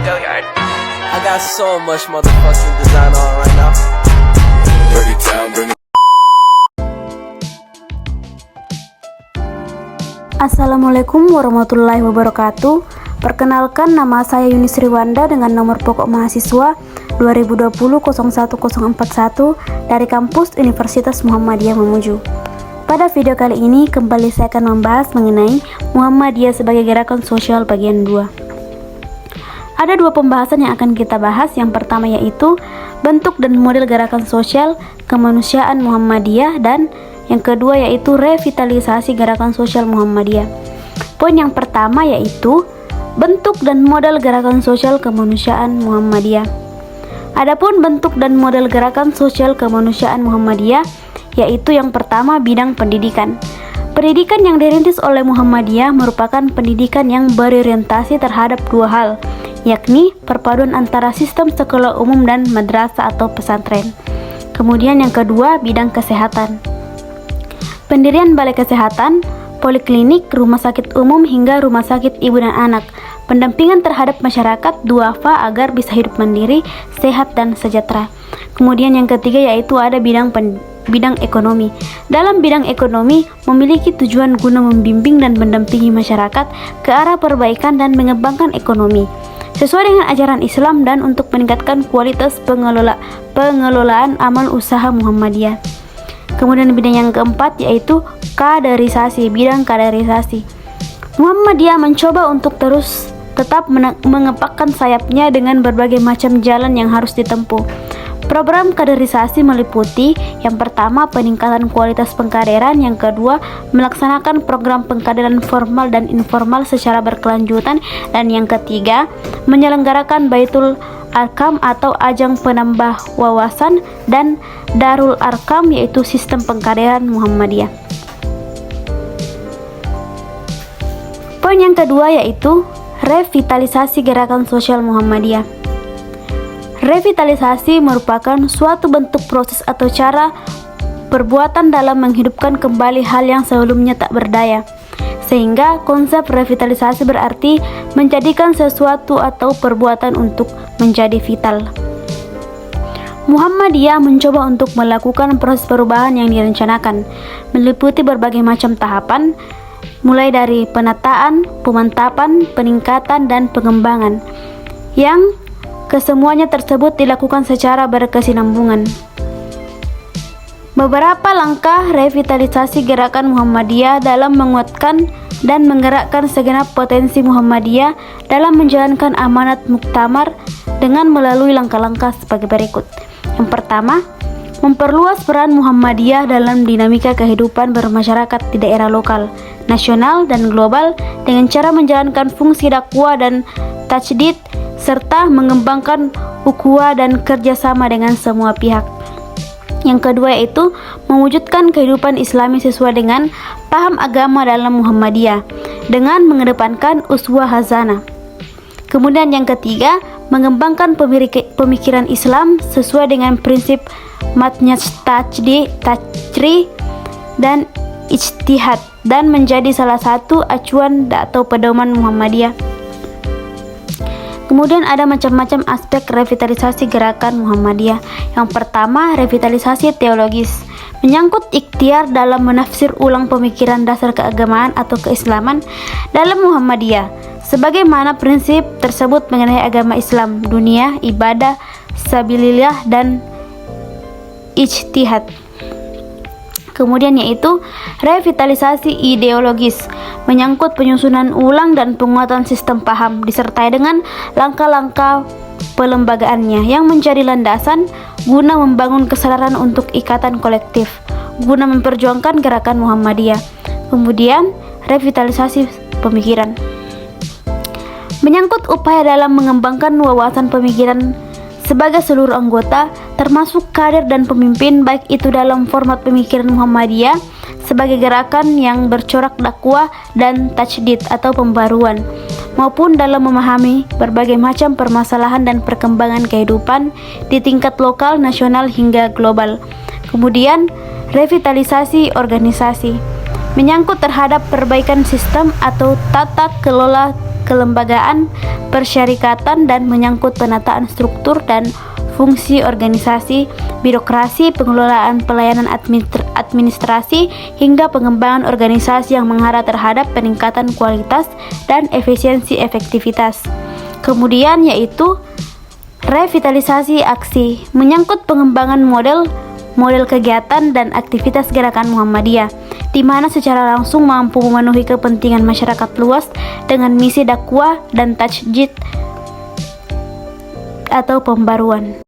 I got so much motherfucking design on right now. Dirty town, bring it. Assalamualaikum warahmatullahi wabarakatuh. Perkenalkan, nama saya Yuni Sriwanda dengan nomor pokok mahasiswa 2020-01041 dari kampus Universitas Muhammadiyah Mamuju. Pada video kali ini kembali saya akan membahas mengenai Muhammadiyah sebagai gerakan sosial bagian 2. Ada dua pembahasan yang akan kita bahas. Yang pertama yaitu bentuk dan model gerakan sosial kemanusiaan Muhammadiyah, dan yang kedua yaitu revitalisasi gerakan sosial Muhammadiyah. Poin yang pertama yaitu bentuk dan model gerakan sosial kemanusiaan Muhammadiyah. Adapun bentuk dan model gerakan sosial kemanusiaan Muhammadiyah yaitu yang pertama bidang pendidikan. Pendidikan yang dirintis oleh Muhammadiyah merupakan pendidikan yang berorientasi terhadap dua hal, yakni perpaduan antara sistem sekolah umum dan madrasah atau pesantren. Kemudian yang kedua, bidang kesehatan. Pendirian balai kesehatan, poliklinik, rumah sakit umum hingga rumah sakit ibu dan anak. Pendampingan terhadap masyarakat duafa agar bisa hidup mandiri, sehat dan sejahtera. Kemudian yang ketiga yaitu ada bidang ekonomi. Dalam bidang ekonomi memiliki tujuan guna membimbing dan mendampingi masyarakat ke arah perbaikan dan mengembangkan ekonomi sesuai dengan ajaran Islam dan untuk meningkatkan kualitas pengelolaan amal usaha Muhammadiyah. Kemudian bidang yang keempat yaitu kaderisasi, bidang kaderisasi. Muhammadiyah mencoba untuk tetap mengepakkan sayapnya dengan berbagai macam jalan yang harus ditempuh. Program kaderisasi meliputi yang pertama peningkatan kualitas pengkaderan, yang kedua melaksanakan program pengkaderan formal dan informal secara berkelanjutan, dan yang ketiga menyelenggarakan Baitul Arkam atau ajang penambah wawasan dan Darul Arkam yaitu sistem pengkaderan Muhammadiyah. Poin yang kedua yaitu revitalisasi gerakan sosial Muhammadiyah. Revitalisasi merupakan suatu bentuk proses atau cara perbuatan dalam menghidupkan kembali hal yang sebelumnya tak berdaya. Sehingga konsep revitalisasi berarti menjadikan sesuatu atau perbuatan untuk menjadi vital. Muhammadiyah mencoba untuk melakukan proses perubahan yang direncanakan, meliputi berbagai macam tahapan, mulai dari penataan, pemantapan, peningkatan, dan pengembangan, yang kesemuanya tersebut dilakukan secara berkesinambungan. Beberapa langkah revitalisasi gerakan Muhammadiyah dalam menguatkan dan menggerakkan segenap potensi Muhammadiyah dalam menjalankan amanat muktamar dengan melalui langkah-langkah sebagai berikut. Yang pertama, memperluas peran Muhammadiyah dalam dinamika kehidupan bermasyarakat di daerah lokal, nasional, dan global dengan cara menjalankan fungsi dakwah dan tajdid serta mengembangkan ukhuwah dan kerjasama dengan semua pihak. Yang kedua yaitu mewujudkan kehidupan Islami sesuai dengan paham agama dalam Muhammadiyah dengan mengedepankan uswah hasanah. Kemudian yang ketiga, mengembangkan pemikiran Islam sesuai dengan prinsip matnyaj tajri dan ijtihad dan menjadi salah satu acuan atau pedoman Muhammadiyah. Kemudian ada macam-macam aspek revitalisasi gerakan Muhammadiyah. Yang pertama, revitalisasi teologis, menyangkut ikhtiar dalam menafsir ulang pemikiran dasar keagamaan atau keislaman dalam Muhammadiyah. Sebagaimana prinsip tersebut mengenai agama Islam, dunia, ibadah, sabilillah, dan ijtihad. Kemudian yaitu revitalisasi ideologis, menyangkut penyusunan ulang dan penguatan sistem paham disertai dengan langkah-langkah pelembagaannya yang menjadi landasan guna membangun kesadaran untuk ikatan kolektif guna memperjuangkan gerakan Muhammadiyah. Kemudian revitalisasi pemikiran, menyangkut upaya dalam mengembangkan wawasan pemikiran sebagai seluruh anggota termasuk kader dan pemimpin, baik itu dalam format pemikiran Muhammadiyah sebagai gerakan yang bercorak dakwah dan tajdid atau pembaruan, maupun dalam memahami berbagai macam permasalahan dan perkembangan kehidupan di tingkat lokal, nasional hingga global. Kemudian revitalisasi organisasi, menyangkut terhadap perbaikan sistem atau tata kelola kelembagaan, persyarikatan dan menyangkut penataan struktur dan fungsi organisasi, birokrasi, pengelolaan pelayanan administrasi, hingga pengembangan organisasi yang mengarah terhadap peningkatan kualitas dan efisiensi efektivitas. Kemudian yaitu revitalisasi aksi, menyangkut pengembangan model kegiatan dan aktivitas gerakan Muhammadiyah, di mana secara langsung mampu memenuhi kepentingan masyarakat luas dengan misi dakwah dan tajdid atau pembaruan.